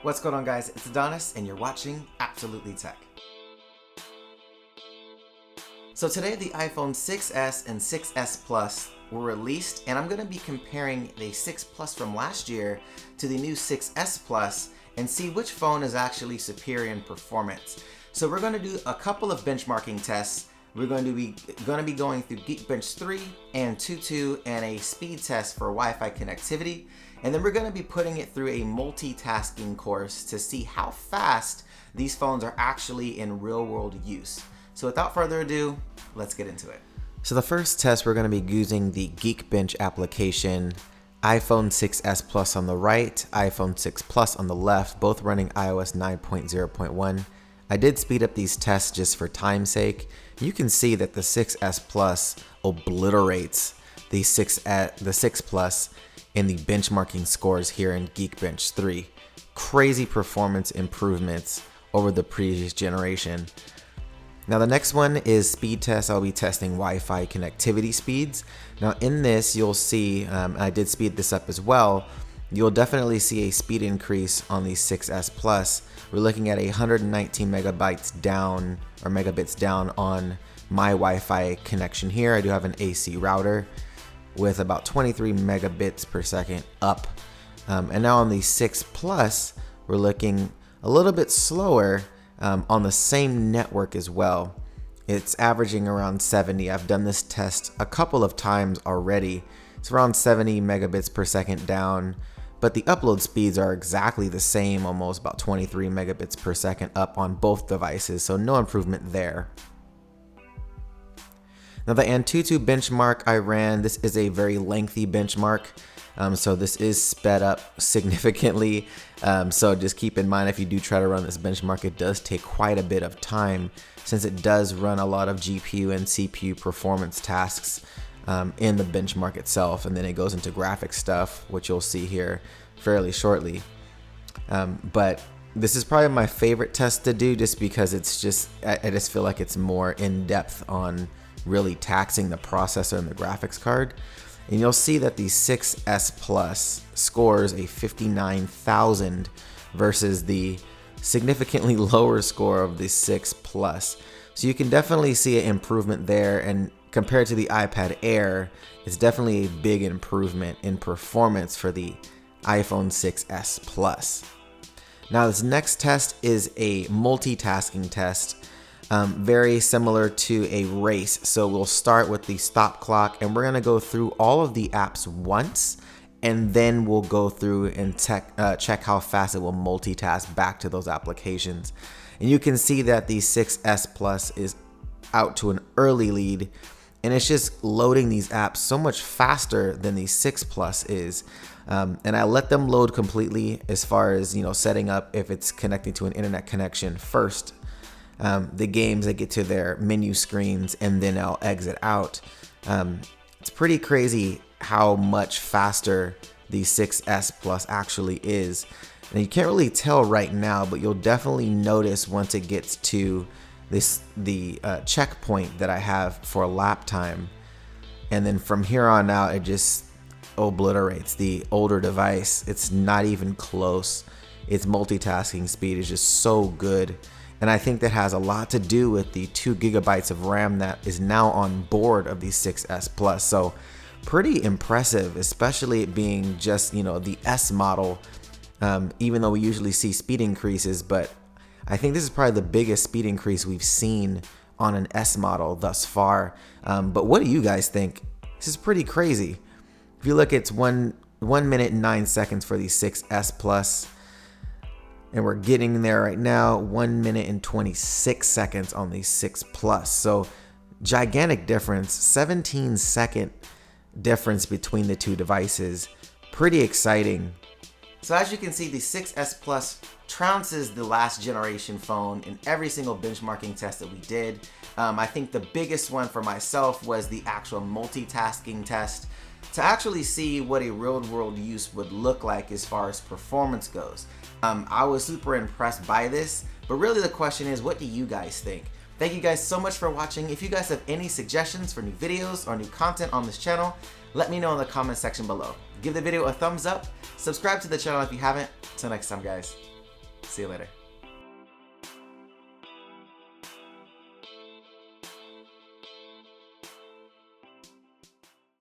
What's going on, guys? It's Adonis and you're watching Absolutely Tech. So today the iPhone 6s and 6s Plus were released, and I'm going to be comparing the 6 Plus from last year to the new 6s Plus and see which phone is actually superior in performance. So we're going to do a couple of benchmarking tests. We're going to be going through Geekbench 3 and Antutu and a speed test for Wi-Fi connectivity. And then we're going to be putting it through a multitasking course to see how fast these phones are actually in real-world use. So without further ado, let's get into it. So the first test, we're going to be using the Geekbench application. iPhone 6s Plus on the right, iPhone 6 Plus on the left, both running iOS 9.0.1. I did speed up these tests just for time's sake. You can see that the 6s Plus obliterates the 6 Plus in the benchmarking scores here in Geekbench 3. Crazy performance improvements over the previous generation. Now the next one is speed test. I'll be testing Wi-Fi connectivity speeds. Now in this, you'll see, I did speed this up as well, you'll definitely see a speed increase on the 6s Plus. We're looking at 119 megabytes down, or megabits down on my Wi-Fi connection here. I do have an AC router with about 23 megabits per second up. And now on the 6 Plus, we're looking a little bit slower on the same network as well. It's averaging around 70. I've done this test a couple of times already. It's around 70 megabits per second down, but the upload speeds are exactly the same, almost about 23 megabits per second up on both devices, so no improvement there. Now the Antutu benchmark I ran, this is a very lengthy benchmark, so this is sped up significantly. So just keep in mind, if you do try to run this benchmark, it does take quite a bit of time since it does run a lot of GPU and CPU performance tasks in the benchmark itself, and then it goes into graphic stuff, which you'll see here fairly shortly. But this is probably my favorite test to do just because it's just, I just feel like it's more in depth on really taxing the processor and the graphics card. And you'll see that the 6s Plus scores a 59,000 versus the significantly lower score of the 6 Plus. So you can definitely see an improvement there, and compared to the iPad Air, it's definitely a big improvement in performance for the iPhone 6s Plus. Now this next test is a multitasking test. Very similar to a race. So we'll start with the stop clock, and we're going to go through all of the apps once, and then we'll go through and check how fast it will multitask back to those applications. And you can see that the 6s Plus is out to an early lead, and it's just loading these apps so much faster than the 6 Plus is. And I let them load completely as far as, setting up if it's connecting to an internet connection first. The games, that get to their menu screens, and then I'll exit out. It's pretty crazy how much faster the 6s Plus actually is. And you can't really tell right now, but you'll definitely notice once it gets to the checkpoint that I have for lap time. And then from here on out, it just obliterates the older device. It's not even close. Its multitasking speed is just so good. And I think that has a lot to do with the 2 gigabytes of RAM that is now on board of the 6s Plus. So pretty impressive, especially it being just, the S model, even though we usually see speed increases. But I think this is probably the biggest speed increase we've seen on an S model thus far. But what do you guys think? This is pretty crazy. If you look, it's 1 minute and 9 seconds for the 6s Plus. And we're getting there right now, 1 minute and 26 seconds on the 6 Plus. So gigantic difference, 17-second difference between the two devices. Pretty exciting. So as you can see, the 6s Plus trounces the last generation phone in every single benchmarking test that we did. I think the biggest one for myself was the actual multitasking test, to actually see what a real-world use would look like as far as performance goes. I was super impressed by this, but really the question is, what do you guys think? Thank you guys so much for watching. If you guys have any suggestions for new videos or new content on this channel, let me know in the comment section below. Give the video a thumbs up, subscribe to the channel if you haven't. Till next time, guys. See you later.